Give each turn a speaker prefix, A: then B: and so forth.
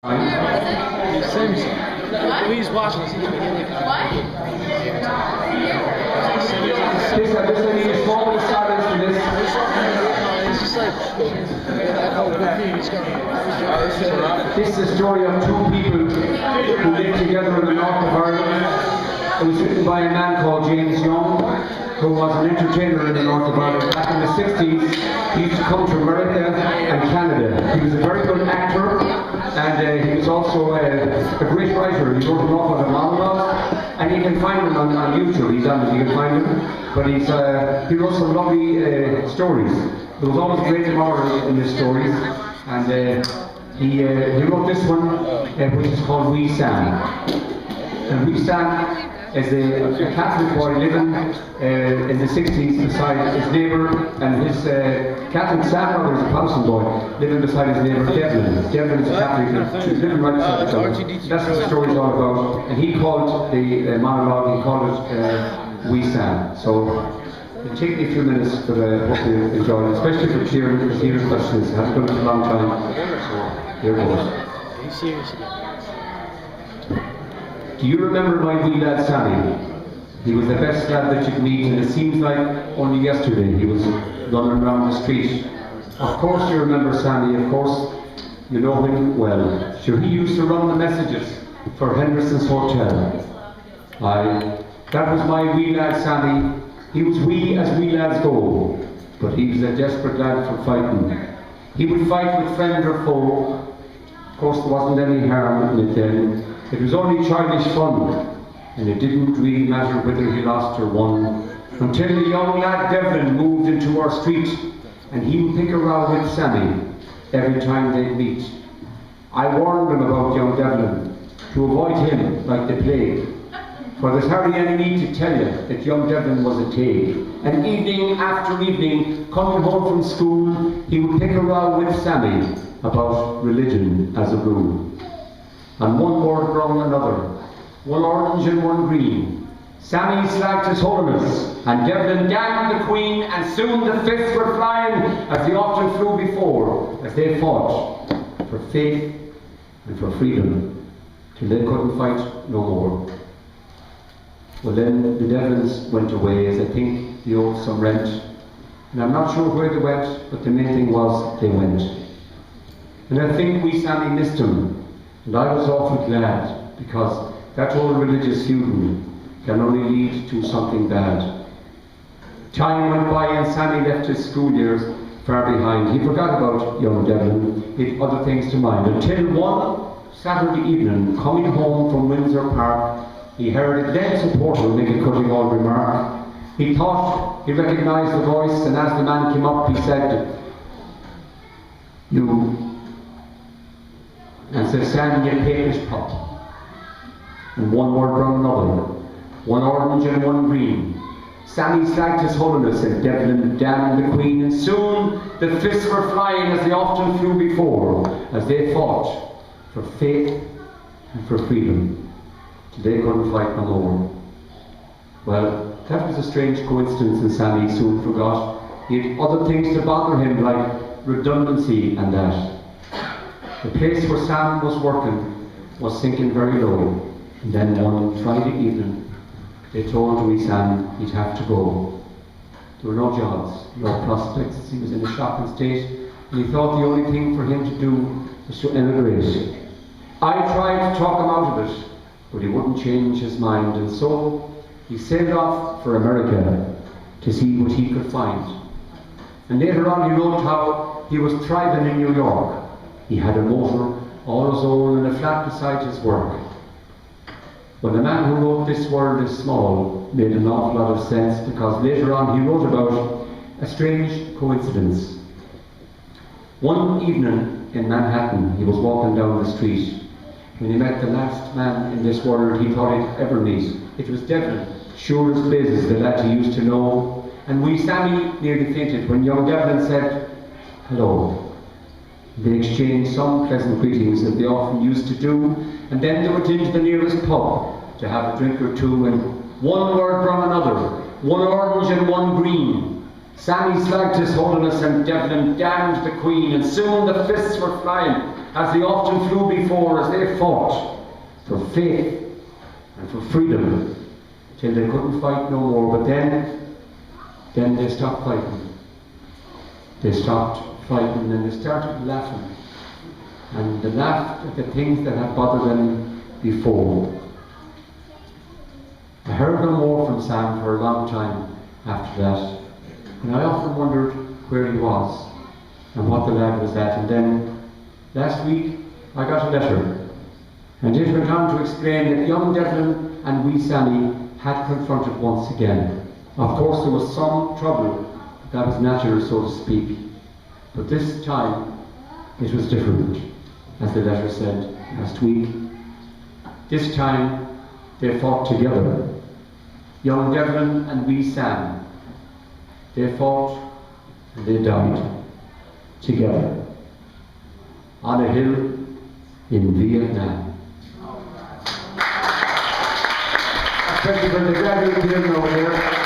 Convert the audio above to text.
A: Sammy. Louise watching us. What?
B: I just need a small bit of silence for this.
A: It's just like,
B: this is the story of two people who lived together in the north of Ireland. It was written by a man called James Young, who was an entertainer in the north of Ireland. Back in the 60s, he used to come to America and Canada. He was a very good actor, and he was also a great writer. He wrote an awful lot of monologues, and you can find him on YouTube. He's on it, you can find him. But he wrote some lovely stories. There was always great moral in his stories, and he wrote this one, which is called Wee Sam. And Wee Sam is a Catholic boy living in the 60s beside his neighbour, and his Catholic stepbrother is a Protestant boy living beside his neighbour Devlin. Devlin is a Catholic, he's living right beside each other. That's what the story's all about. And he called the monologue, he called it Wee Sam. So it'll take me a few minutes, but I hope you enjoy it, especially for Kieran, because he requested this. He hasn't done it for a long time. So here it goes.
A: Are you serious?
B: Do you remember my wee lad Sammy? He was the best lad that you could meet, and it seems like only yesterday he was running around the street. Of course you remember Sammy, of course you know him well. Sure, he used to run the messages for Henderson's Hotel. Aye, that was my wee lad Sammy. He was wee as wee lads go, but he was a desperate lad for fighting. He would fight with friend or foe. Of course there wasn't any harm in it then. It was only childish fun, and it didn't really matter whether he lost or won, until the young lad Devlin moved into our street, and he would pick a row with Sammy every time they'd meet. I warned them about young Devlin, to avoid him like the plague, for there's hardly any need to tell you that young Devlin was a take. And evening after evening, coming home from school, he would pick a row with Sammy about religion as a rule. And one word wrong another, one orange and one green. Sammy slagged his holiness, and Devlin damned the queen, and soon the fists were flying, as they often flew before, as they fought for faith and for freedom, till they couldn't fight no more. Well then, the Devlins went away, as I think they owed some rent, and I'm not sure where they went, but the main thing was they went. And I think wee Sammy missed him. And I was awfully glad, because that old religious feuding can only lead to something bad. Time went by and Sammy left his school years far behind. He forgot about young Devlin, he had other things to mind, until one Saturday evening, coming home from Windsor Park, he heard a then supporter make a cutting old remark. He thought he recognised the voice, and as the man came up he said, "You," and said, "Sam, you papish pup." And one word brought another, one orange and one green. Sammy slagged his holiness, and Devlin damned the queen, and soon the fists were flying, as they often flew before, as they fought for faith and for freedom. They couldn't fight no more. Well, that was a strange coincidence, and Sammy soon forgot. He had other things to bother him, like redundancy and that. The place where Sam was working was sinking very low, and then one Friday evening they told wee Sam he'd have to go. There were no jobs, no prospects. He was in a shopping state, and he thought the only thing for him to do was to emigrate. I tried to talk him out of it, but he wouldn't change his mind, and so he sailed off for America to see what he could find. And later on he wrote how he was thriving in New York. He had a motor all his own and a flat beside his work. Well, the man who wrote "This World is Small" made an awful lot of sense, because later on he wrote about a strange coincidence. One evening in Manhattan, he was walking down the street when he met the last man in this world he thought he'd ever meet. It was Devlin, sure as blazes, the lad he used to know. And wee Sammy nearly fainted when young Devlin said, "Hello." They exchanged some pleasant greetings, as they often used to do, and then they went into the nearest pub to have a drink or two, and one word brought another, one orange and one green. Sammy slagged his holiness, and Devlin damned the queen, and soon the fists were flying, as they often flew before, as they fought for faith and for freedom, till they couldn't fight no more. But then they stopped fighting. They stopped fighting and they started laughing. And they laughed at the things that had bothered them before. I heard no more from Sam for a long time after that. And I often wondered where he was and what the lad was at. And then last week I got a letter. And it went on to explain that young Devlin and wee Sammy had confronted once again. Of course there was some trouble, that was natural, so to speak. But this time it was different, as the letter said last week. This time they fought together. Young Devlin and wee Sam. They fought and they died together on a hill in Vietnam. Thank you for the graduate here over here.